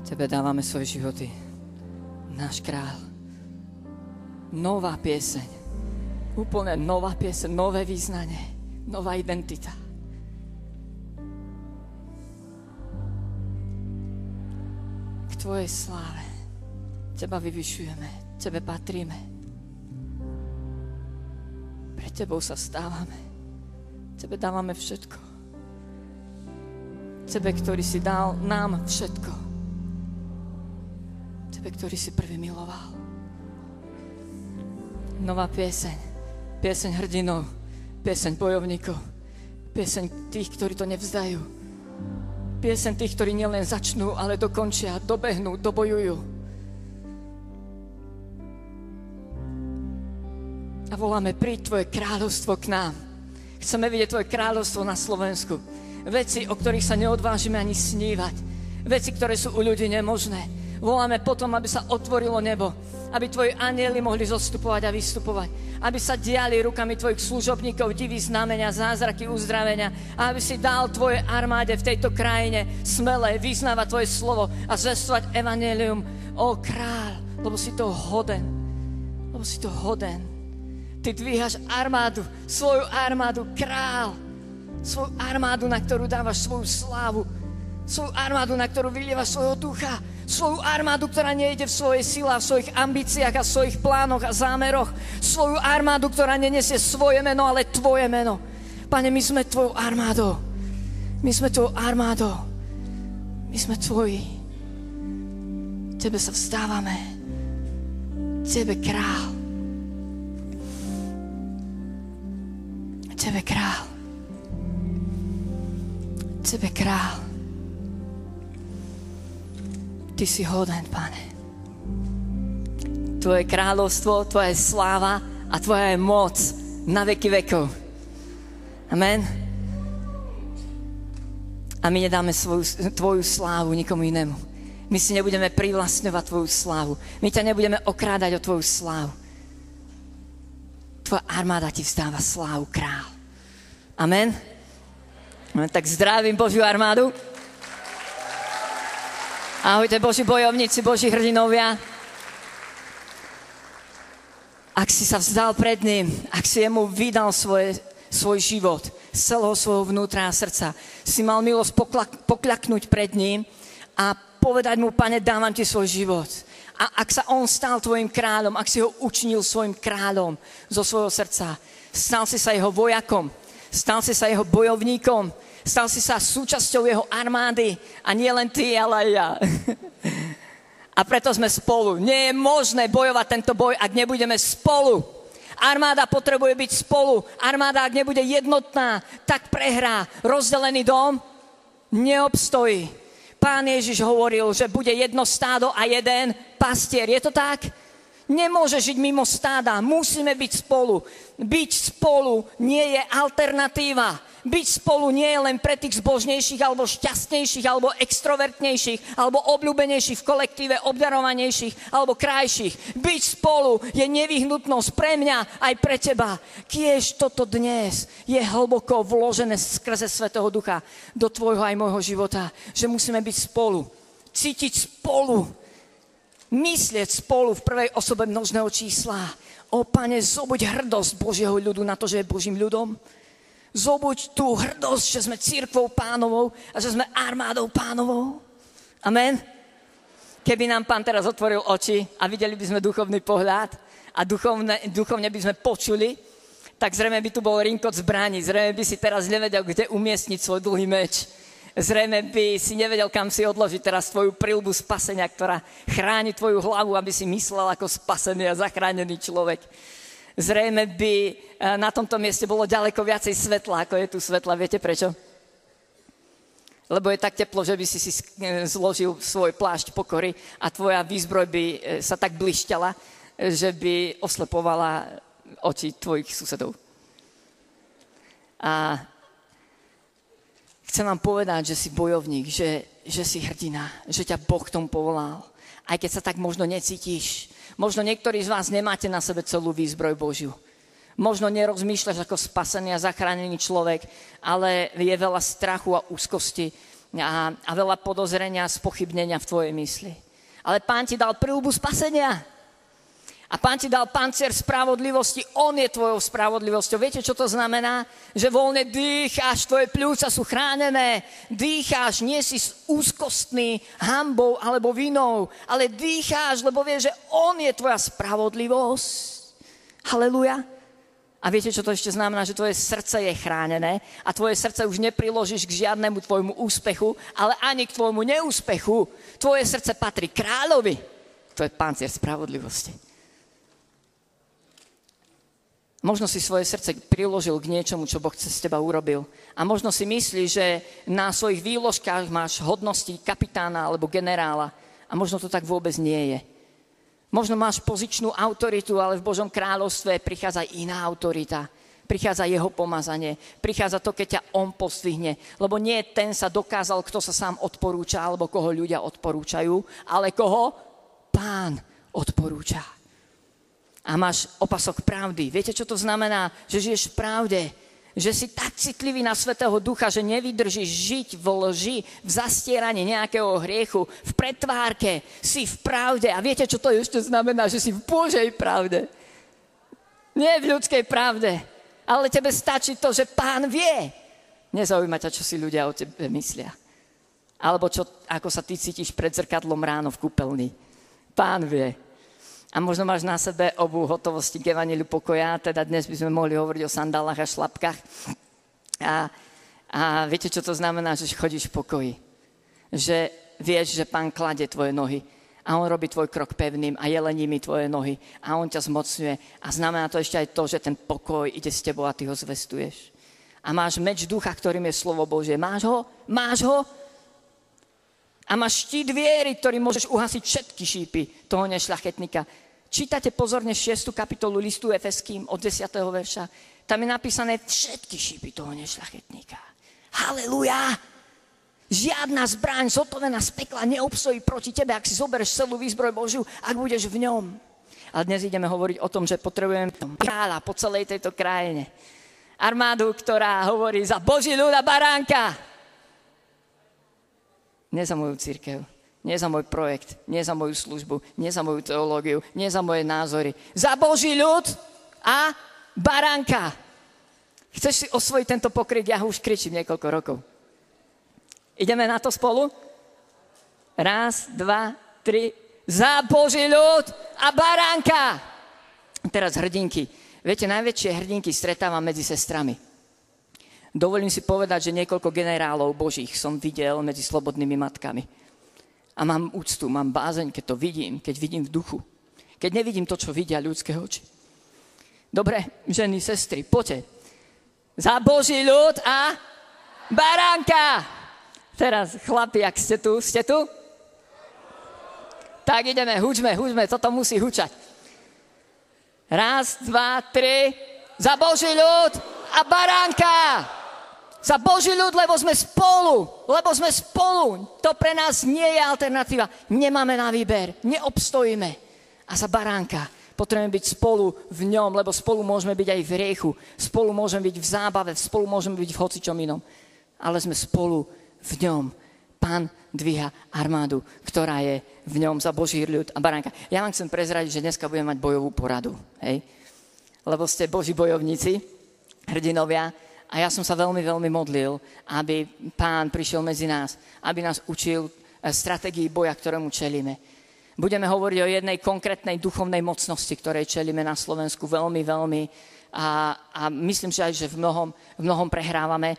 Tebe dávame svoje životy. Náš kráľ. Nová pieseň. Úplne nová pieseň, nové význanie, nová identita. K Tvojej sláve. Teba vyvyšujeme, Tebe patríme. Pred Tebou sa stávame. Tebe dávame všetko. Tebe, ktorý si dal nám všetko. Tebe, ktorý si prvý miloval. Nová pieseň. Pieseň hrdinov. Pieseň bojovníkov. Pieseň tých, ktorí to nevzdajú. Pieseň tých, ktorí nielen začnú, ale dokončia, dobehnú, dobojujú. A voláme, príď Tvoje kráľovstvo k nám. Chceme vidieť Tvoje kráľovstvo na Slovensku. Veci, o ktorých sa neodvážime ani snívať. Veci, ktoré sú u ľudí nemožné. Voláme potom, aby sa otvorilo nebo. Aby Tvoji anjeli mohli zostupovať a vystupovať. Aby sa diali rukami Tvojich služobníkov divy, znamenia, zázraky, uzdravenia. A aby si dal Tvojej armáde v tejto krajine smelé vyznávať Tvoje slovo a zvestovať evanjelium. Ó kráľ, lebo si to hoden. Lebo si to hoden. Ty dvíhaš armádu, svoju armádu, král. Svoju armádu, na ktorú dávaš svoju slávu. Svoju armádu, na ktorú vylievaš svojho ducha. Svoju armádu, ktorá nejde v svojej sile, v svojich ambíciách a v svojich plánoch a zámeroch. Svoju armádu, ktorá nenesie svoje meno, ale Tvoje meno. Pane, my sme Tvojou armádou. My sme Tvojou armádou. My sme Tvoji. Tebe sa vstávame. Tebe král. Tebe král. Tebe král. Ty si hoden, Pane. Tvoje kráľovstvo, Tvoja sláva a Tvoja moc na veky vekov. Amen. A my nedáme Tvoju slávu nikomu inému. My si nebudeme privlastňovať Tvoju slávu. My ťa nebudeme okrádať o Tvoju slávu. Tvoja armáda Ti vzdáva slávu, král. Amen. Tak zdravím Božiu armádu. Ahojte Boží bojovníci, Boží hrdinovia. Ak si sa vzdal pred ním, ak si jemu vydal svoj život z celého svojho vnútra a srdca, si mal milosť pokľaknúť pred ním a povedať mu, Pane, dávam Ti svoj život. A ak sa on stal tvojim kráľom, ak si ho učinil svojim kráľom zo svojho srdca, stal si sa jeho vojakom, stal si sa jeho bojovníkom, stal si sa súčasťou jeho armády a nie len ty, ale aj ja. A preto sme spolu. Nie je možné bojovať tento boj, ak nebudeme spolu. Armáda potrebuje byť spolu. Armáda, ak nebude jednotná, tak prehrá. Rozdelený dom neobstojí. Pán Ježiš hovoril, že bude jedno stádo a jeden pastier. Je to tak? Nemôže žiť mimo stáda. Musíme byť spolu. Byť spolu nie je alternatíva. Byť spolu nie je len pre tých zbožnejších, alebo šťastnejších, alebo extrovertnejších, alebo obľúbenejších v kolektíve, obdarovanejších, alebo krajších. Byť spolu je nevyhnutnosť pre mňa aj pre teba. Kiež toto dnes je hlboko vložené skrze Svätého Ducha do tvojho aj môjho života, že musíme byť spolu, cítiť spolu, myslieť spolu v prvej osobe množného čísla. O Pane, zobuď hrdosť Božieho ľudu na to, že je Božím ľudom. Zobuď tú hrdosť, že sme cirkvou Pánovou a že sme armádou Pánovou. Amen. Keby nám Pán teraz otvoril oči a videli by sme duchovný pohľad a duchovne by sme počuli, tak zrejme by tu bol rinkot zbraní. Zrejme by si teraz nevedel, kde umiestniť svoj dlhý meč. Zrejme by si nevedel, kam si odložiť teraz tvoju prilbu spasenia, ktorá chráni tvoju hlavu, aby si myslel ako spasený a zachránený človek. Zrejme by na tomto mieste bolo ďaleko viacej svetla, ako je tu svetla. Viete prečo? Lebo je tak teplo, že by si zložil svoj plášť pokory a tvoja výzbroj by sa tak blišťala, že by oslepovala oči tvojich susedov. A chcem vám povedať, že si bojovník, že si hrdina, že ťa Boh k tomu povolal. Aj keď sa tak možno necítiš. Možno niektorí z vás nemáte na sebe celú výzbroj Božiu. Možno nerozmýšľaš ako spasený a zachránený človek, ale je veľa strachu a úzkosti a veľa podozrenia, spochybnenia v tvojej mysli. Ale Pán ti dal príľubu spasenia. A Pán ti dal pancier spravodlivosti, On je tvojou spravodlivosťou. Viete, čo to znamená? Že voľne dýcháš, tvoje pľúca sú chránené. Dýcháš, nie si úzkostný hanbou alebo vinou, ale dýcháš, lebo vieš, že On je tvoja spravodlivosť. Halelujá. A viete, čo to ešte znamená? Že tvoje srdce je chránené a tvoje srdce už nepriložíš k žiadnemu tvojmu úspechu, ale ani k tvojmu neúspechu. Tvoje srdce patrí kráľovi. To je pancier spravodlivosti. Možno si svoje srdce priložil k niečomu, čo Boh cez teba urobil. A možno si myslíš, že na svojich výložkách máš hodnosti kapitána alebo generála. A možno to tak vôbec nie je. Možno máš pozičnú autoritu, ale v Božom kráľovstve prichádza iná autorita. Prichádza jeho pomazanie. Prichádza to, keď ťa on postvihne. Lebo nie ten sa dokázal, kto sa sám odporúča, alebo koho ľudia odporúčajú, ale koho Pán odporúča. A máš opasok pravdy. Viete, čo to znamená? Že žiješ v pravde. Že si tak citlivý na Svätého Ducha, že nevydržíš žiť v lži, v zastieraní nejakého hriechu, v pretvárke. Si v pravde. A viete, čo to ešte znamená? Že si v Božej pravde. Nie v ľudskej pravde. Ale tebe stačí to, že Pán vie. Nezaujíma ťa, čo si ľudia o tebe myslia. Alebo ako sa ty cítiš pred zrkadlom ráno v kúpeľni. Pán vie. A možno máš na sebe obuv hotovosti k evanjeliu pokoja, teda dnes by sme mohli hovoriť o sandálach a šlapkách. A viete, čo to znamená, že chodíš v pokoji? Že vieš, že Pán kladie tvoje nohy a On robí tvoj krok pevným a jelení mi tvoje nohy a On ťa zmocňuje. A znamená to ešte aj to, že ten pokoj ide s tebou a ty ho zvestuješ. A máš meč ducha, ktorým je slovo Božie. Máš ho? Máš ho? A máš štít viery, ktorý môžeš uhasiť všetky šípy toho nešľachetníka. Čítate pozorne 6. kapitolu listu Efeským od 10. verša. Tam je napísané všetky šípy toho nešľachetníka. Halelujá! Žiadna zbraň zotovená z pekla neobstojí proti tebe, ak si zoberieš celú výzbroj Božiu, ak budeš v ňom. Ale dnes ideme hovoriť o tom, že potrebujeme kráľa po celej tejto krajine. Armádu, ktorá hovorí za Boží ľud a baránka. Nie za moju cirkev, nie za môj projekt, nie za moju službu, nie za moju teológiu, nie za moje názory. Za Boží ľud a baránka. Chceš si osvojiť tento pokrik? Ja ho už kričím niekoľko rokov. Ideme na to spolu? 1, 2, 3. Za Boží ľud a baránka. Teraz hrdinky. Viete, najväčšie hrdinky stretávam medzi sestrami. Dovolím si povedať, že niekoľko generálov Božích som videl medzi slobodnými matkami. A mám úctu, mám bázeň, keď to vidím, keď vidím v duchu. Keď nevidím to, čo vidia ľudské oči. Dobre, ženy, sestry, poďte. Za Boží ľud a baránka. Teraz, chlapi, ak ste tu? Ste tu? Tak ideme, hučme, toto musí hučať. 1, 2, 3. Za Boží ľud a baránka. Za Boží ľud, lebo sme spolu. To pre nás nie je alternatíva. Nemáme na výber, neobstojíme. A za baránka potrebujeme byť spolu v ňom, lebo spolu môžeme byť aj v hriechu, spolu môžeme byť v zábave, spolu môžeme byť v hocičom inom. Ale sme spolu v ňom. Pán dvíha armádu, ktorá je v ňom za Boží ľud a baránka. Ja vám chcem prezradiť, že dneska budeme mať bojovú poradu. Hej? Lebo ste Boží bojovníci, hrdinovia. A ja som sa veľmi, veľmi modlil, aby Pán prišiel medzi nás, aby nás učil stratégii boja, ktorému čelíme. Budeme hovoriť o jednej konkrétnej duchovnej mocnosti, ktorej čelíme na Slovensku veľmi, veľmi a myslím, že aj, že v mnohom prehrávame.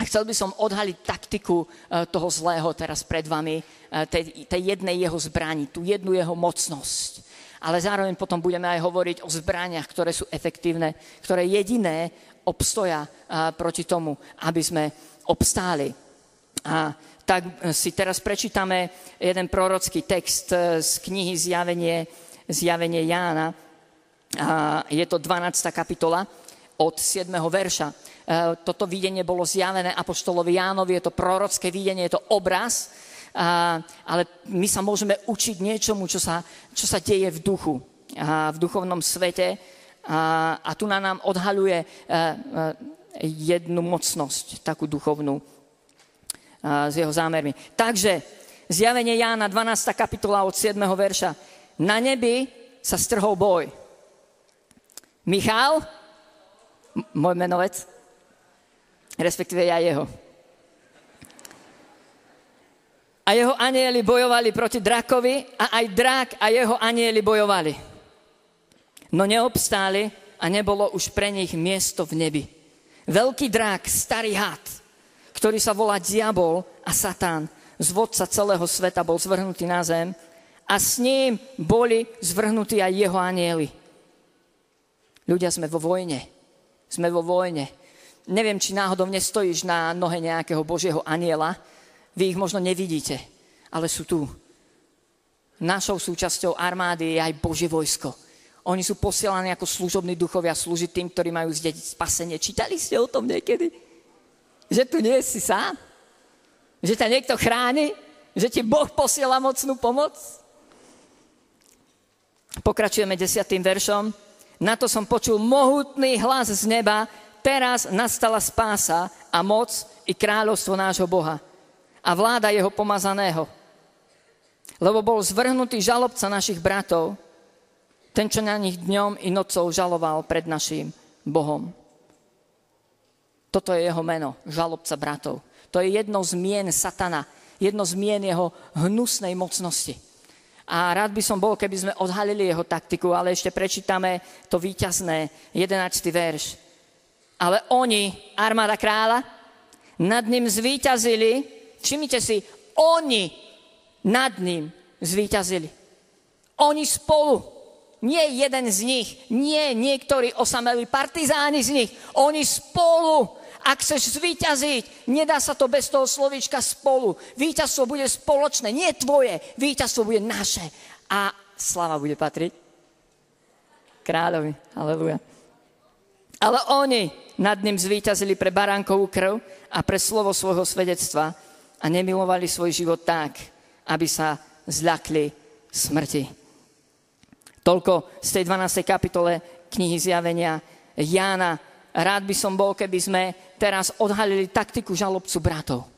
Chcel by som odhaliť taktiku toho zlého teraz pred vami, tej jednej jeho zbrani, tú jednu jeho mocnosť. Ale zároveň potom budeme aj hovoriť o zbraniach, ktoré sú efektívne, ktoré jediné obstoja proti tomu, aby sme obstáli. A tak si teraz prečítame jeden prorocký text z knihy Zjavenie Jána. Je to 12. kapitola od 7. verša. Toto videnie bolo zjavené apoštolovi Jánovi, je to prorocké videnie, je to obraz, ale my sa môžeme učiť niečomu, čo sa deje v duchu, v duchovnom svete. A tu nám odhaľuje jednu mocnosť, takú duchovnú. s jeho zámermi. Takže zjavenie Jána, 12. kapitola od 7. verša. Na nebi sa strhol boj. Michal, môj menovec, respektíve ja jeho. A jeho anjeli bojovali proti drakovi a aj drak a jeho anjeli bojovali. No neobstáli a nebolo už pre nich miesto v nebi. Veľký drak, starý had, ktorý sa volá Diabol a Satán, zvodca celého sveta, bol zvrhnutý na zem a s ním boli zvrhnutí aj jeho anjeli. Ľudia, sme vo vojne. Sme vo vojne. Neviem, či náhodou nestojíš na nohe nejakého Božieho anjela. Vy ich možno nevidíte, ale sú tu. Našou súčasťou armády je aj Božie vojsko. Oni sú posielaní ako služobní duchovia slúžiť tým, ktorí majú zdediť spasenie. Čítali ste o tom niekedy? Že tu nie si sám? Že ťa niekto chráni? Že ti Boh posiela mocnú pomoc? Pokračujeme 10. veršom. Na to som počul mohutný hlas z neba. Teraz nastala spása a moc i kráľovstvo nášho Boha a vláda jeho pomazaného. Lebo bol zvrhnutý žalobca našich bratov, ten, čo na nich dňom i nocou žaloval pred naším Bohom. Toto je jeho meno, žalobca bratov. To je jedno z mien Satana, jedno z mien jeho hnusnej mocnosti. A rád by som bol, keby sme odhalili jeho taktiku, ale ešte prečítame to víťazné, 11. verš. Ale oni, armáda kráľa, nad ním zvíťazili. Všimnite si, oni nad ním zvíťazili. Oni spolu. Nie jeden z nich, nie niektorí osamelí partizáni z nich. Oni spolu. Ak chceš zvíťaziť, nedá sa to bez toho slovíčka spolu. Víťazstvo bude spoločné, nie tvoje. Víťazstvo bude naše. A sláva bude patriť kráľovi. Halelujá. Ale oni nad ním zvíťazili pre baránkovú krv a pre slovo svojho svedectva a nemilovali svoj život tak, aby sa zľakli smrti. Toľko z tej 12. kapitole knihy Zjavenia Jána. Rád by som bol, keby sme teraz odhalili taktiku žalobcu bratov.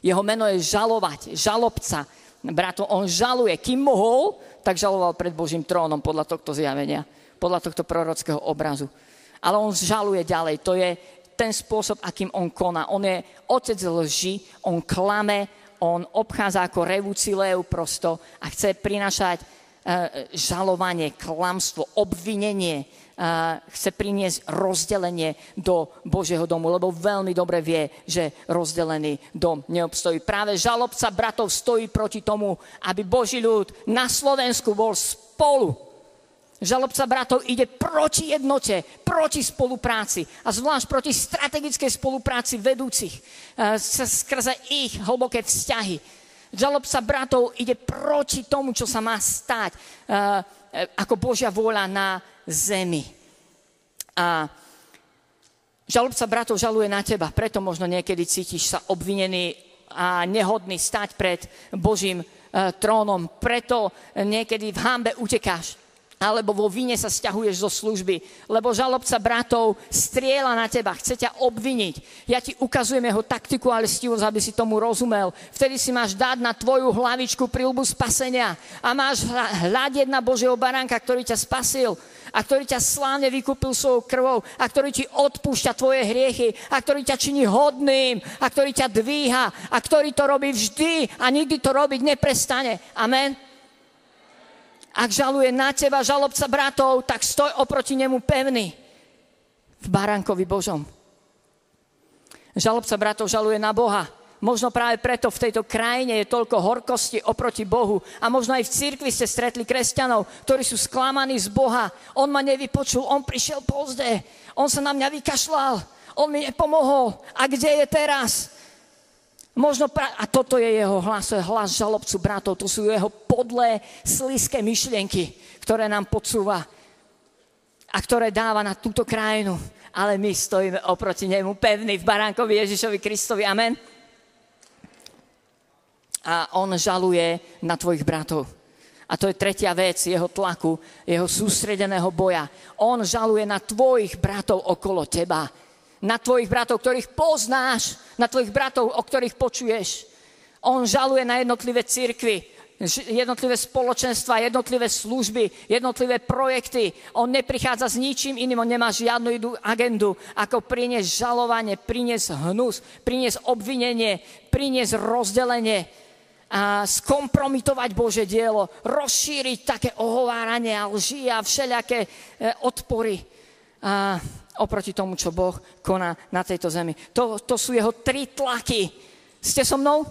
Jeho meno je žalovať, žalobca bratov. On žaluje. Kým mohol, tak žaloval pred Božím trónom podľa tohto zjavenia, podľa tohto prorockého obrazu. Ale on žaluje ďalej. To je ten spôsob, akým on koná. On je otec lži, on klame, on obchádza ako revúci lev prosto a chce prinášať žalovanie, klamstvo, obvinenie, chce priniesť rozdelenie do Božieho domu, lebo veľmi dobre vie, že rozdelený dom neobstojí. Práve žalobca bratov stojí proti tomu, aby Boží ľud na Slovensku bol spolu. Žalobca bratov ide proti jednote, proti spolupráci a zvlášť proti strategickej spolupráci vedúcich skrze ich hlboké vzťahy. Žalobca bratov ide proti tomu, čo sa má stať ako Božia vôľa na zemi. A žalobca bratov žaluje na teba, preto možno niekedy cítiš sa obvinený a nehodný stať pred Božím trónom, preto niekedy v hanbe utekáš. Alebo vo vine sa sťahuješ zo služby, lebo žalobca bratov strieľa na teba, chce ťa obviniť. Ja ti ukazujem jeho taktiku a lestivosť, aby si tomu rozumel. Vtedy si máš dať na tvoju hlavičku príľbu spasenia a máš hľadieť na Božieho baránka, ktorý ťa spasil a ktorý ťa slávne vykúpil svojou krvou a ktorý ti odpúšťa tvoje hriechy a ktorý ťa činí hodným a ktorý ťa dvíha a ktorý to robí vždy a nikdy to robiť neprestane. Amen. Ak žaluje na teba žalobca bratov, tak stoj oproti nemu pevný v baránkovi Božom. Žalobca bratov žaluje na Boha. Možno práve preto v tejto krajine je toľko horkosti oproti Bohu. A možno aj v cirkvi ste stretli kresťanov, ktorí sú sklamaní z Boha. On ma nevypočul, on prišiel pozde, on sa na mňa vykašľal, on mi nepomohol. A kde je teraz? Možno a toto je jeho hlas, to je hlas žalobcu bratov, to sú jeho podlé, slízke myšlienky, ktoré nám podsúva a ktoré dáva na túto krajinu. Ale my stojíme oproti nemu pevní v baránkovi Ježišovi Kristovi. Amen. A on žaluje na tvojich bratov. A to je tretia vec jeho tlaku, jeho sústredeného boja. On žaluje na tvojich bratov okolo teba. na tvojich bratov, ktorých poznáš, na tvojich bratov, o ktorých počuješ. On žaluje na jednotlivé cirkvi, jednotlivé spoločenstva, jednotlivé služby, jednotlivé projekty. On neprichádza s ničím iným, on nemá žiadnu inú agendu, ako priniesť žalovanie, priniesť hnus, priniesť obvinenie, priniesť rozdelenie, a skompromitovať Božie dielo, rozšíriť také ohováranie a lži a všelijaké odpory oproti tomu, čo Boh koná na tejto zemi. To sú jeho 3 tlaky. Ste so mnou?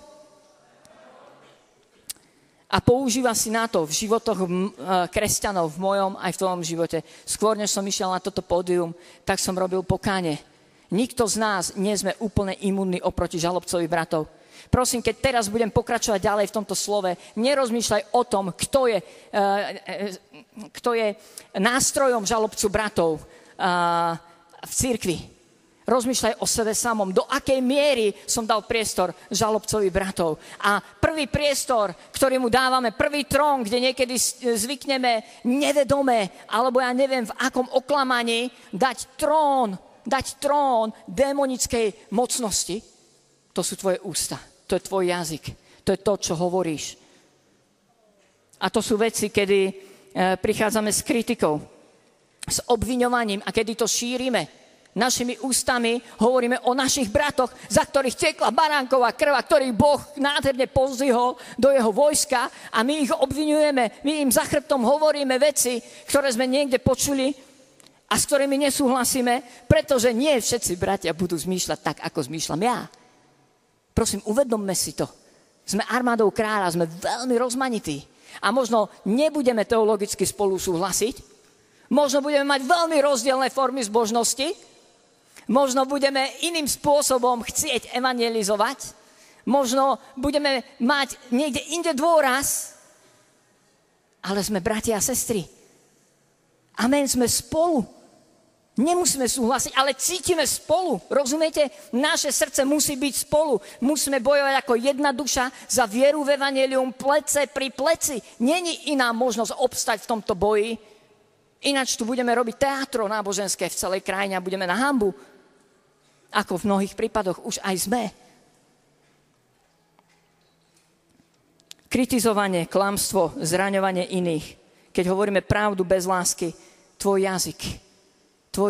A používa si na to v životoch kresťanov, v mojom aj v tvojom živote. Skôr, než som išiel na toto pódium, tak som robil pokánie. Nikto z nás nie sme úplne imunní oproti žalobcovi bratov. Prosím, keď teraz budem pokračovať ďalej v tomto slove, nerozmýšľaj o tom, kto je nástrojom žalobcu bratov v cirkvi. Rozmýšľaj o sebe samom, do akej miery som dal priestor žalobcovi bratov. A prvý priestor, ktorý mu dávame, prvý trón, kde niekedy zvykneme nevedome, alebo ja neviem v akom oklamaní, dať trón démonickej mocnosti, to sú tvoje ústa, to je tvoj jazyk, to je to, čo hovoríš. A to sú veci, kedy prichádzame s kritikou, s obviňovaním a kedy to šírime. Našimi ústami hovoríme o našich bratoch, za ktorých tekla baránková krv, ktorých Boh nádherne pozdvihol do jeho vojska a my ich obviňujeme, my im za chrbtom hovoríme veci, ktoré sme niekde počuli a s ktorými nesúhlasíme, pretože nie všetci bratia budú zmýšľať tak, ako zmýšľam ja. Prosím, uvedomme si to. Sme armádou kráľa, sme veľmi rozmanití. A možno nebudeme teologicky spolu súhlasiť, možno budeme mať veľmi rozdielne formy zbožnosti, možno budeme iným spôsobom chcieť evangelizovať, možno budeme mať niekde inde dôraz, ale sme bratia a sestry. Amen, sme spolu. Nemusíme súhlasiť, ale cítime spolu. Rozumiete? Naše srdce musí byť spolu. Musíme bojovať ako jedna duša za vieru v evanjelium, plece pri pleci. Není iná možnosť obstať v tomto boji. Ináč tu budeme robiť teátro náboženské v celej krajine a budeme na hanbu. Ako v mnohých prípadoch už aj sme. Kritizovanie, klamstvo, zraňovanie iných. Keď hovoríme pravdu bez lásky, tvoj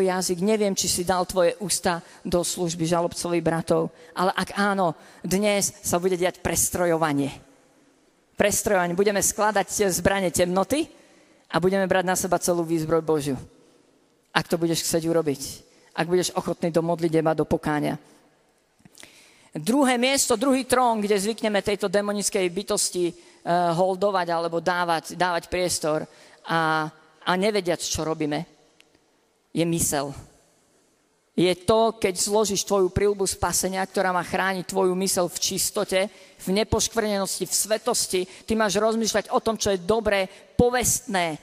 jazyk, neviem, či si dal tvoje ústa do služby žalobcovi bratov, ale ak áno, dnes sa bude diať prestrojovanie. Budeme skladať zbrane temnoty a budeme brať na seba celú výzbroj Božiu. Ak to budeš chcieť urobiť. Ak budeš ochotný do modlitieb a do pokánia. Druhé miesto, druhý trón, kde zvykneme tejto demonickej bytosti holdovať alebo dávať priestor a nevediac, čo robíme, je mysel. Je to, keď zložíš tvoju príľbu spasenia, ktorá má chrániť tvoju mysel v čistote, v nepoškvrnenosti, v svetosti. Ty máš rozmýšľať o tom, čo je dobré, povestné,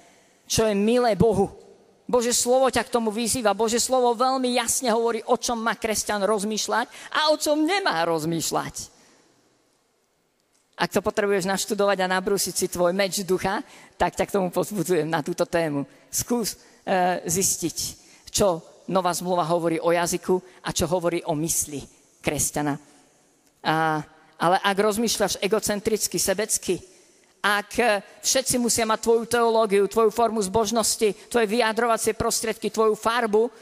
čo je milé Bohu. Božie slovo ťa k tomu vyzýva. Božie slovo veľmi jasne hovorí, o čom má kresťan rozmýšľať a o čom nemá rozmýšľať. Ak to potrebuješ naštudovať a nabrúsiť si tvoj meč ducha, tak ťa k tomu povzbudzujem na túto tému. Skús zistiť, čo nová zmluva hovorí o jazyku a čo hovorí o mysli kresťana. Ale ak rozmýšľaš egocentricky, sebecky, ak všetci musia mať tvoju teológiu, tvoju formu zbožnosti, tvoje vyjadrovacie prostriedky, tvoju farbu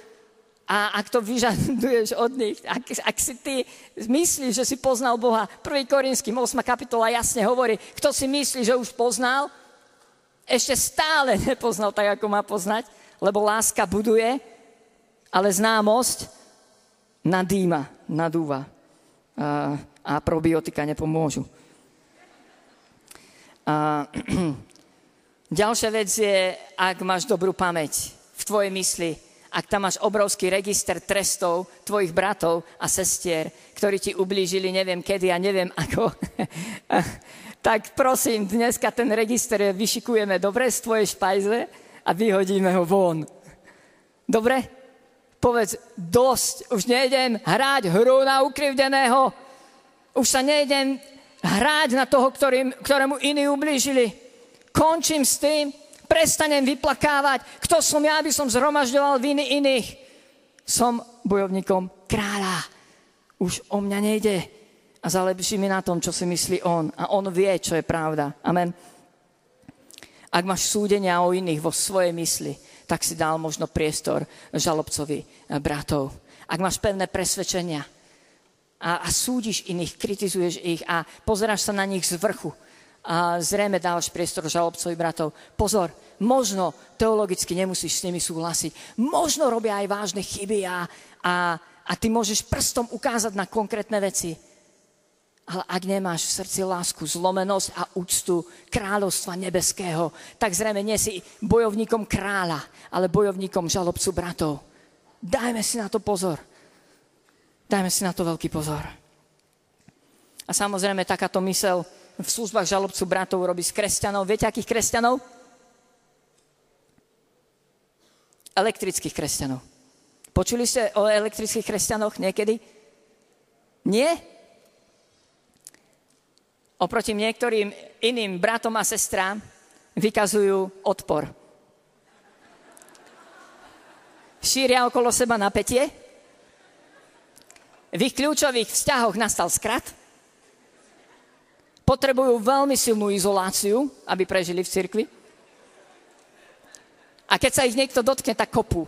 a ak to vyžaduješ od nich, ak si ty myslíš, že si poznal Boha, 1. Korinským 8. kapitola jasne hovorí, kto si myslí, že už poznal, ešte stále nepoznal tak, ako má poznať, lebo láska buduje, ale známosť nadúva a probiotika nepomôžu. Ďalšia vec je, ak máš dobrú pamäť v tvojej mysli, ak tam máš obrovský register trestov tvojich bratov a sestier, ktorí ti ublížili neviem kedy a neviem ako, tak prosím, dneska ten register vyšikujeme dobre z tvojej špajze a vyhodíme ho von. Dobre? Povedz, dosť, už nejdem hrať hru na ukrivdeného, už sa nejdem hrať na toho, ktorému iní ublížili. Končím s tým, prestanem vyplakávať, kto som ja, aby som zhromažďoval viny iných. Som bojovníkom kráľa. Už o mňa nejde. A záleží mi na tom, čo si myslí on. A on vie, čo je pravda. Amen. Ak máš súdenia o iných vo svojej mysli, tak si dal možno priestor žalobcovi bratov. Ak máš pevné presvedčenia a súdiš iných, kritizuješ ich a pozeráš sa na nich z vrchu a zrejme dávaš priestor žalobcovi bratov. Pozor, možno teologicky nemusíš s nimi súhlasiť. Možno robia aj vážne chyby a ty môžeš prstom ukázať na konkrétne veci. Ale ak nemáš v srdci lásku, zlomenosť a úctu kráľovstva nebeského, tak zrejme nie si bojovníkom kráľa, ale bojovníkom žalobcu bratov. Dajme si na to pozor. Dajme si na to veľký pozor. A samozrejme takáto myseľ v službách žalobcu bratov robí z kresťanov. Viete, akých kresťanov? Elektrických kresťanov. Počuli ste o elektrických kresťanoch niekedy? Nie? Oproti niektorým iným bratom a sestrám vykazujú odpor. Šíria okolo seba napätie. V ich kľúčových vzťahoch nastal skrat. Potrebujú veľmi silnú izoláciu, aby prežili v cirkvi. A keď sa ich niekto dotkne, tak kopú.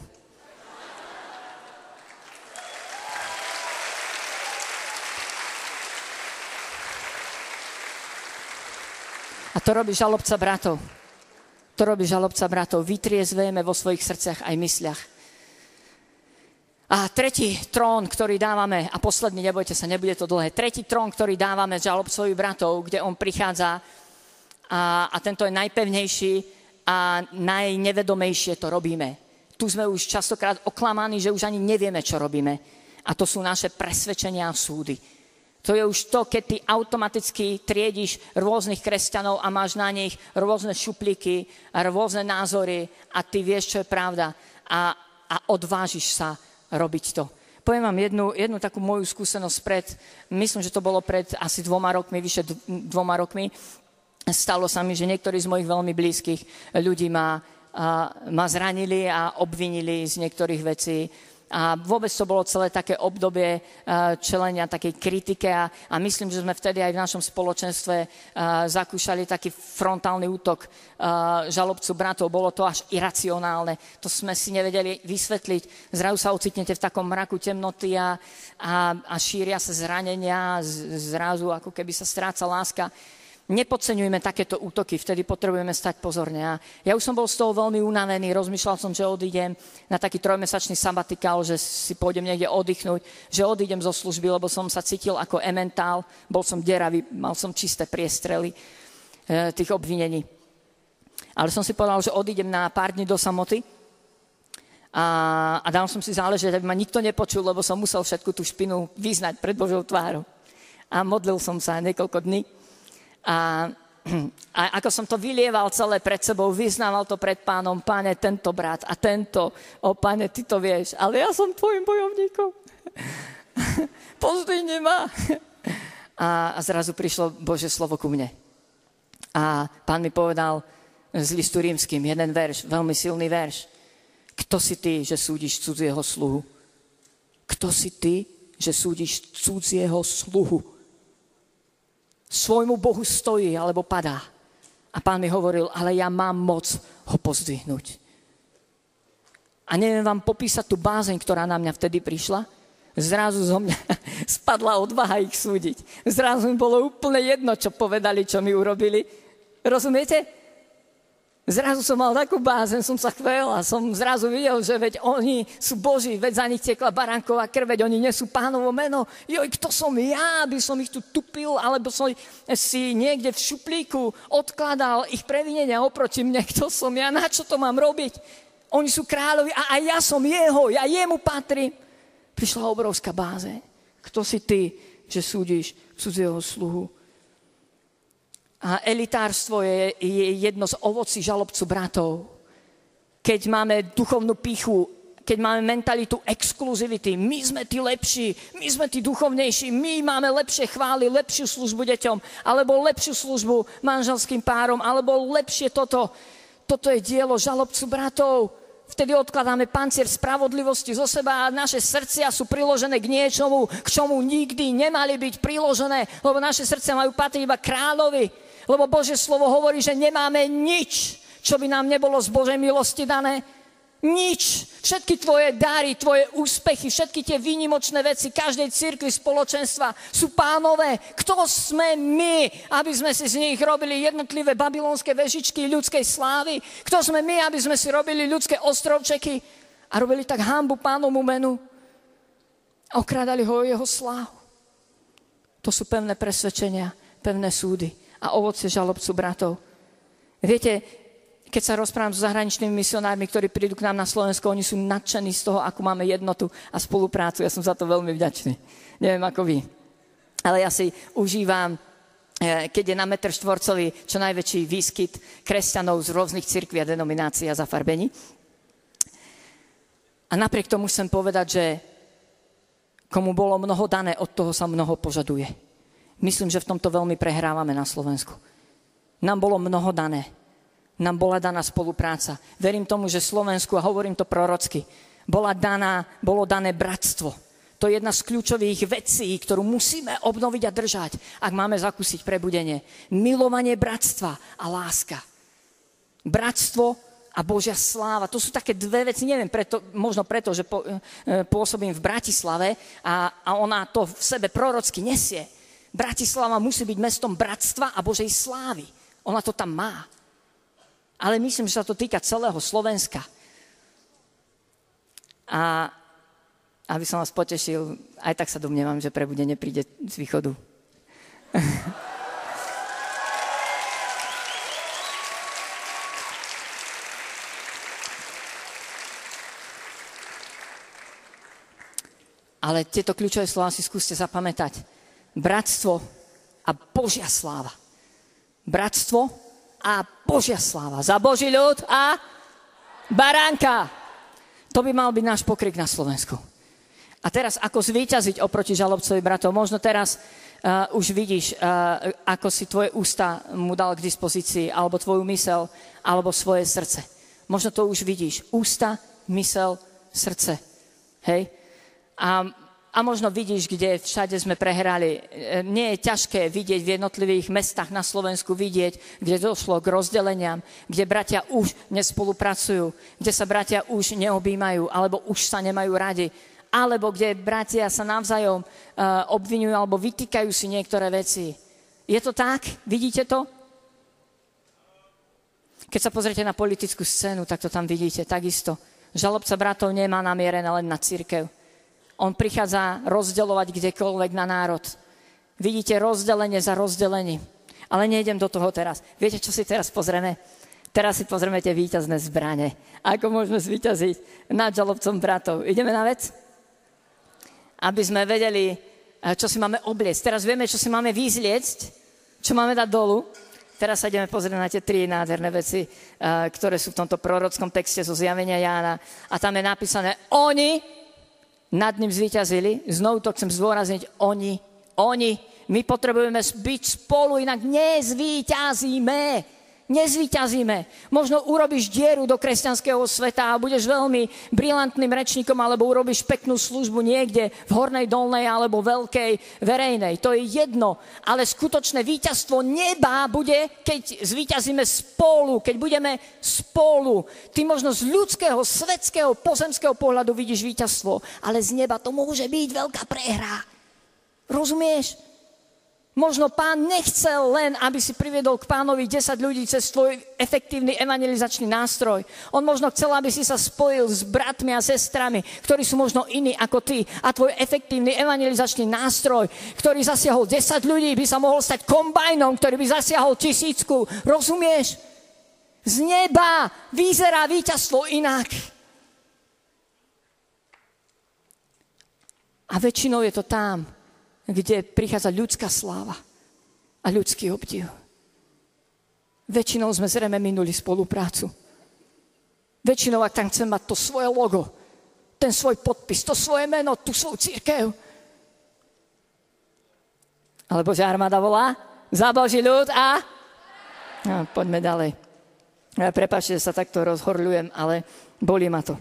A to robí žalobca bratov. To robí žalobca bratov. Vytriezvejeme vo svojich srdciach aj mysliach. A tretí trón, ktorý dávame, a posledný, nebojte sa, nebude to dlhé, tretí trón, ktorý dávame žalobcovi bratov, kde on prichádza a tento je najpevnejší a najnevedomejšie to robíme. Tu sme už častokrát oklamaní, že už ani nevieme, čo robíme. A to sú naše presvedčenia a súdy. To je už to, keď ty automaticky triediš rôznych kresťanov a máš na nich rôzne šuplíky a rôzne názory a ty vieš, čo je pravda a odvážiš sa robiť to. Poviem vám jednu takú moju skúsenosť myslím, že to bolo pred asi 2 rokmi, vyše 2 rokmi. Stalo sa mi, že niektorí z mojich veľmi blízkych ľudí ma zranili a obvinili z niektorých vecí. A vôbec to bolo celé také obdobie čelenia takej kritike a myslím, že sme vtedy aj v našom spoločenstve zakúšali taký frontálny útok žalobcu bratov. Bolo to až iracionálne. To sme si nevedeli vysvetliť. Zrazu sa ocitnete v takom mraku temnoty a šíria sa zranenia, zrazu ako keby sa stráca láska. Nepodceňujme takéto útoky, vtedy potrebujeme stať pozorne. A ja už som bol z toho veľmi unavený, rozmýšľal som, že odídem na taký 3-mesačný sabatikál, že si pôjdem niekde oddychnúť, že odídem zo služby, lebo som sa cítil ako ementál, bol som deravý, mal som čisté priestrely tých obvinení. Ale som si povedal, že odídem na pár dní do samoty a dal som si záležať, aby ma nikto nepočul, lebo som musel všetku tú špinu vyznať pred Božou tvárou. A modlil som sa niekoľko dní. A ako som to vylieval celé pred sebou, vyznával to pred Pánom, Páne, tento brat a tento, Páne, ty to vieš, ale ja som tvojim bojovníkom. Pozdvihni ma. A zrazu prišlo Božie slovo ku mne. A Pán mi povedal z listu rímskym jeden verš, veľmi silný verš. Kto si ty, že súdiš cudzieho sluhu? Kto si ty, že súdiš cudzieho sluhu? Svojmu Bohu stojí alebo padá. A Pán mi hovoril, ale ja mám moc ho pozdvihnúť. A neviem vám popísať tú bázeň, ktorá na mňa vtedy prišla. Zrazu zo mňa spadla odvaha ich súdiť. Zrazu mi bolo úplne jedno, čo povedali, čo mi urobili. Rozumiete? Zrazu som mal takú bázeň, som sa chvel a som zrazu videl, že veď oni sú Boží, veď za nich tekla baránková krv, veď oni nesú Pánovo meno. Joj, kto som ja, aby som ich tu tupil, alebo som si niekde v šuplíku odkladal ich previnenia oproti mne. Kto som ja, na čo to mám robiť? Oni sú kráľovi a aj ja som jeho, ja jemu patrím. Prišla obrovská bázeň. Kto si ty, že súdiš cudzieho sluhu? A elitárstvo je jedno z ovocí žalobcu bratov. Keď máme duchovnú pýchu, keď máme mentalitu exkluzivity, my sme tí lepší, my sme tí duchovnejší, my máme lepšie chvály, lepšiu službu deťom, alebo lepšiu službu manželským párom, alebo lepšie toto. Toto je dielo žalobcu bratov. Vtedy odkladáme pancier spravodlivosti zo seba a naše srdcia sú priložené k niečomu, k čomu nikdy nemali byť priložené, lebo naše srdcia majú patriť iba kráľovi. Lebo Božie slovo hovorí, že nemáme nič, čo by nám nebolo z Božej milosti dané. Nič. Všetky tvoje dary, tvoje úspechy, všetky tie výnimočné veci každej cirkvi, spoločenstva sú Pánové. Kto sme my, aby sme si z nich robili jednotlivé babylonské vežičky ľudskej slávy? Kto sme my, aby sme si robili ľudské ostrovčeky a robili tak hanbu Pánovu menu? A okrádali ho o jeho slávu. To sú pevné presvedčenia, pevné súdy a ovocie žalobcu bratov. Viete, keď sa rozprávam s zahraničnými misionármi, ktorí prídu k nám na Slovensko, oni sú nadšení z toho, ako máme jednotu a spoluprácu. Ja som za to veľmi vďačný. Neviem ako vy. Ale ja si užívam, keď je na metr štvorcový čo najväčší výskyt kresťanov z rôznych cirkví a denominácií a zafarbení. A napriek tomu chcem povedať, že komu bolo mnoho dané, od toho sa mnoho požaduje. Myslím, že v tomto veľmi prehrávame na Slovensku. Nám bolo mnoho dané. Nám bola daná spolupráca. Verím tomu, že Slovensku, a hovorím to prorocky, bolo dané bratstvo. To je jedna z kľúčových vecí, ktorú musíme obnoviť a držať, ak máme zakúsiť prebudenie. Milovanie bratstva a láska. Bratstvo a Božia sláva. To sú také dve veci, neviem, možno preto, že pôsobím v Bratislave a ona to v sebe prorocky nesie. Bratislava musí byť mestom bratstva a Božej slávy. Ona to tam má. Ale myslím, že sa to týka celého Slovenska. A aby som vás potešil, aj tak sa domnievam, že prebudenie príde z východu. Ale tieto kľúčové slova si skúste zapamätať. Bratstvo a Božia sláva. Bratstvo a Božia sláva. Za Boží ľud a baránka. To by mal byť náš pokrik na Slovensku. A teraz, ako zvíťaziť oproti žalobcovi bratov? Možno teraz už vidíš, ako si tvoje ústa mu dal k dispozícii, alebo tvoju mysel, alebo svoje srdce. Možno to už vidíš. Ústa, mysel, srdce. Hej? A možno vidíš, kde všade sme prehrali. Nie je ťažké vidieť v jednotlivých mestách na Slovensku, vidieť, kde došlo k rozdeleniam, kde bratia už nespolupracujú, kde sa bratia už neobjímajú, alebo už sa nemajú radi, alebo kde bratia sa navzájom obviňujú alebo vytýkajú si niektoré veci. Je to tak? Vidíte to? Keď sa pozriete na politickú scénu, tak to tam vidíte takisto. Žalobca bratov nemá namierené len na cirkev. On prichádza rozdeľovať kdekoľvek na národ. Vidíte rozdelenie za rozdelením. Ale nejdem do toho teraz. Viete, čo si teraz pozrieme? Teraz si pozrieme tie víťazné zbrane. Ako môžeme zvíťaziť nad žalobcom bratov. Ideme na vec? Aby sme vedeli, čo si máme obliecť. Teraz vieme, čo si máme vyzliecť, čo máme dať dolu. Teraz sa ideme pozrieť na tie tri nádherné veci, ktoré sú v tomto prorockom texte zo Zjavenia Jána. A tam je napísané, oni nad ním zvíťazili. Znovu to chcem zdôrazniť. Oni. My potrebujeme byť spolu, inak nezvíťazíme. Možno urobíš dieru do kresťanského sveta a budeš veľmi brilantným rečníkom, alebo urobíš peknú službu niekde v hornej, dolnej alebo veľkej, verejnej. To je jedno. Ale skutočné víťazstvo neba bude, keď zvíťazíme spolu, keď budeme spolu. Ty možno z ľudského, svetského, pozemského pohľadu vidíš víťazstvo, ale z neba to môže byť veľká prehra. Rozumieš? Možno Pán nechcel len, aby si priviedol k Pánovi 10 ľudí cez tvoj efektívny evangelizačný nástroj. On možno chcel, aby si sa spojil s bratmi a sestrami, ktorí sú možno iní ako ty. A tvoj efektívny evangelizačný nástroj, ktorý zasiahol 10 ľudí, by sa mohol stať kombajnom, ktorý by zasiahol 1000. Rozumieš? Z neba vyzerá víťazstvo inak. A väčšinou je to tam, kde prichádza ľudská sláva a ľudský obdiv. Väčšinou sme zrejme minuli spoluprácu. Väčšinou, ak tam chcem mať to svoje logo, ten svoj podpis, to svoje meno, tú svoju cirkev. Ale Božia armáda volá, za Boží ľud a... No, poďme ďalej. Prepáčte, že sa takto rozhorľujem, ale bolí ma to.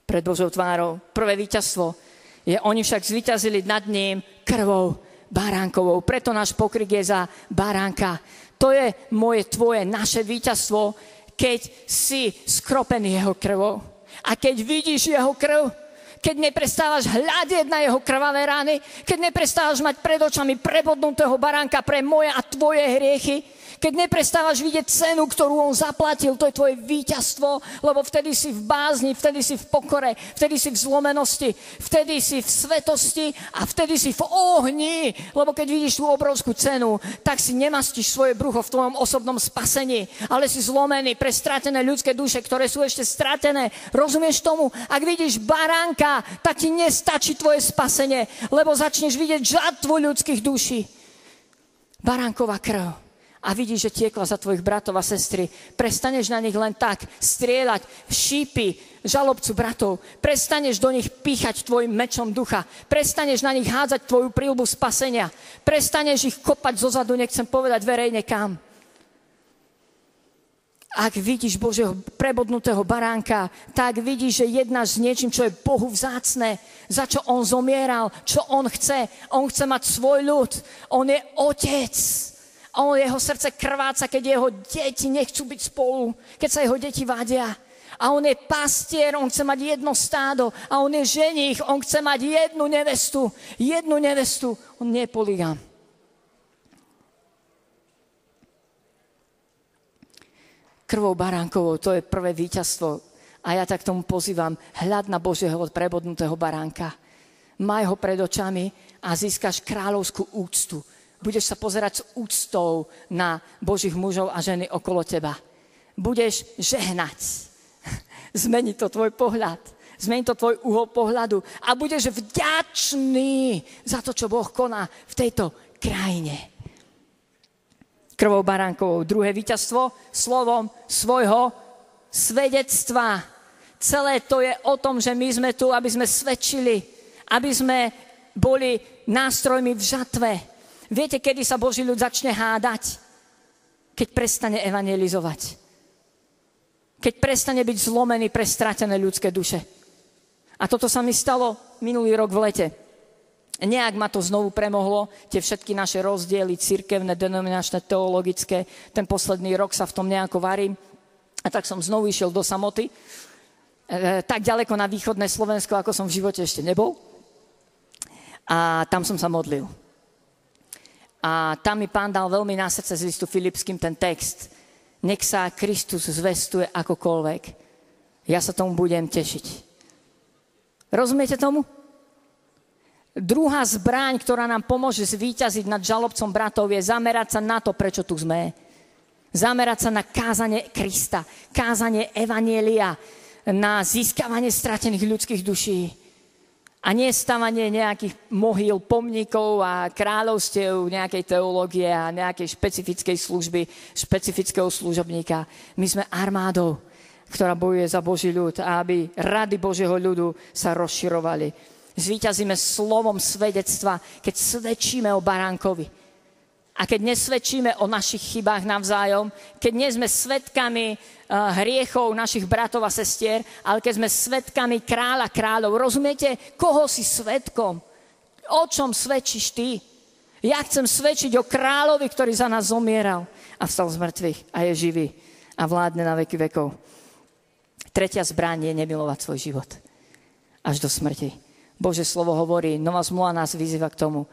Pred Božou tvárou. Prvé víťazstvo je, oni však zvíťazili nad ním krvou baránkovou. Preto náš pokrik je za baránka. To je moje, tvoje, naše víťazstvo, keď si skropený jeho krvou. A keď vidíš jeho krv, keď neprestávaš hľadieť na jeho krvavé rány, keď neprestávaš mať pred očami prebodnutého baránka pre moje a tvoje hriechy, keď neprestávaš vidieť cenu, ktorú on zaplatil, to je tvoje víťazstvo, lebo vtedy si v bázni, vtedy si v pokore, vtedy si v zlomenosti, vtedy si v svetosti a vtedy si v ohni, lebo keď vidíš tú obrovskú cenu, tak si nemastíš svoje brucho v tvojom osobnom spasení, ale si zlomený pre stratené ľudské duše, ktoré sú ešte stratené. Rozumieš tomu? Ak vidíš baránka, tak ti nestačí tvoje spasenie, lebo začneš vidieť žatvu ľudských duší. Baránková krv. A vidíš, že tiekla za tvojich bratov a sestry. Prestaneš na nich len tak strieľať šípy žalobcu bratov. Prestaneš do nich píchať tvojim mečom ducha. Prestaneš na nich hádzať tvoju príľbu spasenia. Prestaneš ich kopať zozadu, nechcem povedať verejne kam. Ak vidíš Božieho prebodnutého baránka, tak vidíš, že jednáš s niečím, čo je Bohu vzácne, za čo on zomieral, čo on chce. On chce mať svoj ľud. On je otec. A jeho srdce krváca, keď jeho deti nechcú byť spolu, keď sa jeho deti vadia. A on je pastier, on chce mať jedno stádo. A on je ženích, on chce mať jednu nevestu. Jednu nevestu. On nie je poligám. Krvou baránkovou, to je prvé víťazstvo. A ja tak tomu pozývam, hľad na Božieho prebodnutého baránka. Maj ho pred očami a získaš kráľovskú úctu. Budeš sa pozerať s úctou na Božích mužov a ženy okolo teba. Budeš žehnať. Zmení to tvoj pohľad. Zmení to tvoj uhol pohľadu. A budeš vďačný za to, čo Boh koná v tejto krajine. Krvou baránkovou. Druhé víťazstvo slovom svojho svedectva. Celé to je o tom, že my sme tu, aby sme svedčili. Aby sme boli nástrojmi v žatve. Viete, kedy sa Boží ľud začne hádať? Keď prestane evangelizovať. Keď prestane byť zlomený pre stratené ľudské duše. A toto sa mi stalo minulý rok v lete. Nejak ma to znovu premohlo, tie všetky naše rozdiely, cirkevné, denominačné, teologické. Ten posledný rok sa v tom nejako varím. A tak som znovu išiel do samoty. Tak ďaleko na východné Slovensko, ako som v živote ešte nebol. A tam som sa modlil. A tam mi Pán dal veľmi na srdce z listu Filipským ten text. Nech sa Kristus zvestuje akokoľvek. Ja sa tomu budem tešiť. Rozumiete tomu? Druhá zbraň, ktorá nám pomôže zvíťaziť nad žalobcom bratov, je zamerať sa na to, prečo tu sme. Zamerať sa na kázanie Krista, kázanie evanjelia, na získavanie stratených ľudských duší. A nie stavanie nejakých mohýl, pomníkov a kráľovstiev, nejakej teológie a nejakej špecifickej služby, špecifického služobníka. My sme armádou, ktorá bojuje za Boží ľud a aby rady Božieho ľudu sa rozširovali. Zvíťazíme slovom svedectva, keď svedčíme o baránkovi. A keď nesvedčíme o našich chybách navzájom, keď nie sme svedkami hriechov našich bratov a sestier, ale keď sme svedkami kráľa kráľov. Rozumiete, koho si svedkom? O čom svedčíš ty? Ja chcem svedčiť o kráľovi, ktorý za nás zomieral a vstal z mŕtvych a je živý a vládne na veky vekov. Tretia zbraň je nemilovať svoj život až do smrti. Božie slovo hovorí, nová zmluva nás vyzýva k tomu,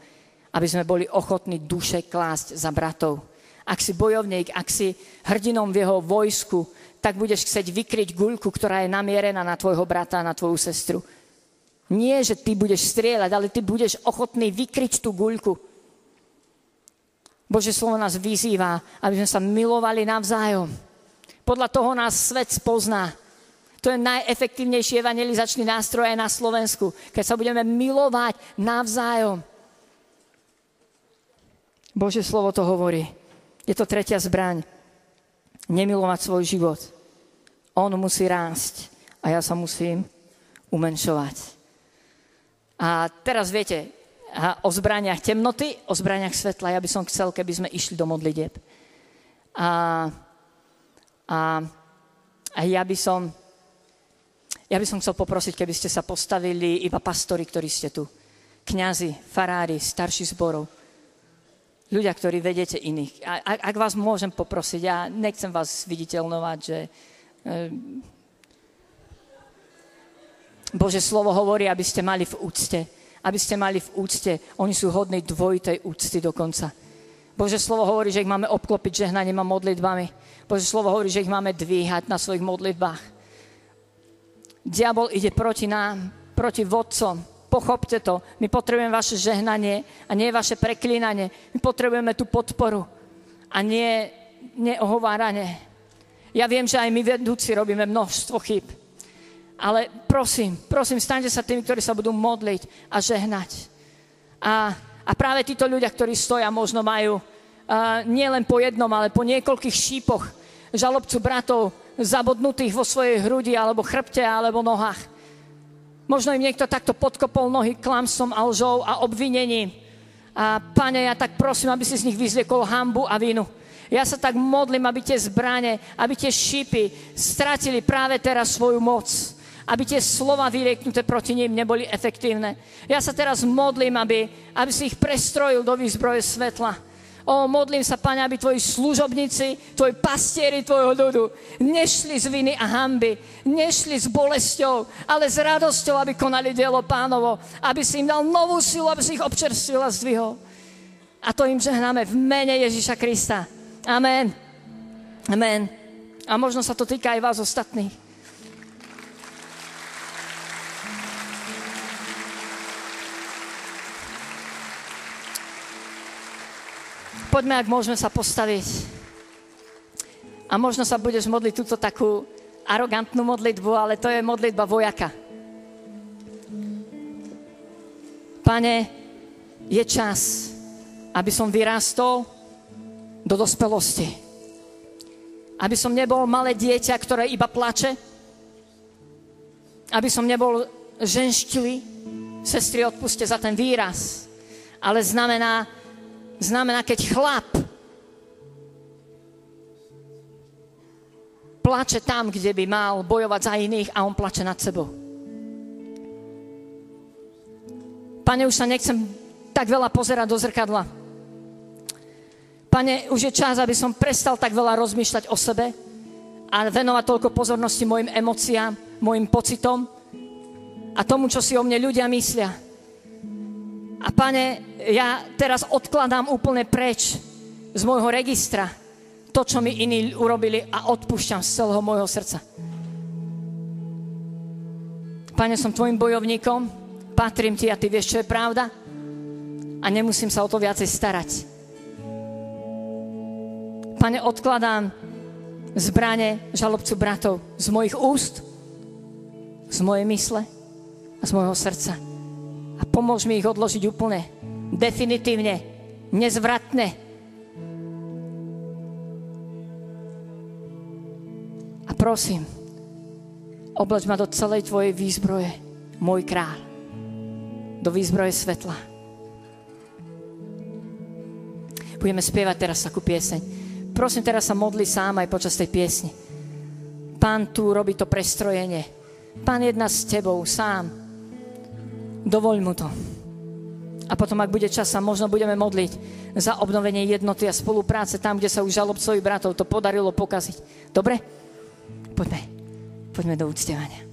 aby sme boli ochotní duše klásť za bratov. Ak si bojovník, ak si hrdinom v jeho vojsku, tak budeš chcieť vykryť guľku, ktorá je namierená na tvojho brata a na tvoju sestru. Nie, že ty budeš strieľať, ale ty budeš ochotný vykryť tú guľku. Božie slovo nás vyzýva, aby sme sa milovali navzájom. Podľa toho nás svet spozná. To je najefektívnejší evangelizačný nástroj aj na Slovensku, keď sa budeme milovať navzájom. Božie slovo to hovorí. Je to tretia zbraň. Nemilovať svoj život. On musí rásť a ja sa musím umenšovať. A teraz viete, o zbraniach temnoty, o zbraniach svetla. Ja by som chcel, keby sme išli do modlitieb. A A ja by som chcel poprosiť, keby ste sa postavili iba pastori, ktorí ste tu. Kňazi, farári, starší zborov. Ľudia, ktorí vedete iných. Ak vás môžem poprosiť, ja nechcem vás viditeľnovať, že Božie slovo hovorí, aby ste mali v úcte. Aby ste mali v úcte. Oni sú hodní dvojitej úcty dokonca. Božie slovo hovorí, že ich máme obklopiť žehnaním a modlitbami. Božie slovo hovorí, že ich máme dvíhať na svojich modlitbách. Diabol ide proti nám, proti vodcom. Pochopte to. My potrebujeme vaše žehnanie a nie vaše preklínanie. My potrebujeme tú podporu a nie ohováranie. Ja viem, že aj my vedúci robíme množstvo chýb. Ale prosím, staňte sa tými, ktorí sa budú modliť a žehnať. A práve títo ľudia, ktorí stoja, možno majú nie len po jednom, ale po niekoľkých šípoch žalobcu bratov zabodnutých vo svojej hrudi, alebo chrbte, alebo nohách. Možno im niekto takto podkopol nohy klamstvom a lžou a obvinením. A Pane, ja tak prosím, aby si z nich vyzliekol hanbu a vinu. Ja sa tak modlím, aby tie zbrane, aby tie šípy stratili práve teraz svoju moc. Aby tie slova vyrieknuté proti ním neboli efektívne. Ja sa teraz modlím, aby si ich prestrojil do výzbroje svetla. Modlím sa, Pane, aby tvoji služobníci, tvoji pastieri tvojho ľudu nešli z viny a hanby, nešli s bolesťou, ale s radosťou, aby konali dielo Pánovo, aby si im dal novú silu, aby si ich občerstvil a zdvihol. A to im žehnáme v mene Ježiša Krista. Amen. Amen. A možno sa to týka aj vás ostatných. Poďme, ak môžeme sa postaviť. A možno sa budeš modliť túto takú arogantnú modlitbu, ale to je modlitba vojaka. Pane, je čas, aby som vyrástol do dospelosti. Aby som nebol malé dieťa, ktoré iba plače. Aby som nebol ženštilý. Sestry, odpuste za ten výraz. Ale znamená, keď chlap plače tam, kde by mal bojovať za iných a on plače nad sebou. Pane, už sa nechcem tak veľa pozerať do zrkadla. Pane, už je čas, aby som prestal tak veľa rozmýšľať o sebe a venovať toľko pozornosti mojim emóciám, mojim pocitom a tomu, čo si o mne ľudia myslia. A Pane, ja teraz odkladám úplne preč z môjho registra to, čo mi iní urobili a odpúšťam z celého môjho srdca. Pane, som tvojim bojovníkom, patrím ti a ty vieš, čo je pravda a nemusím sa o to viacej starať. Pane, odkladám zbrane žalobcu bratov z mojich úst, z mojej mysle a z môjho srdca. A pomôž mi ich odložiť úplne, definitívne, nezvratne. A prosím, obleč ma do celej tvojej výzbroje, môj kráľ, do výzbroje svetla. Budeme spievať teraz takú pieseň. Prosím, teraz sa modli sám aj počas tej piesni. Pán tu robí to prestrojenie. Pán jedná s tebou sám. Dovoľ mu to. A potom, ak bude čas, sa možno budeme modliť za obnovenie jednoty a spolupráce tam, kde sa už žalobcovi bratov to podarilo pokaziť. Dobre? Poďme do uctievania.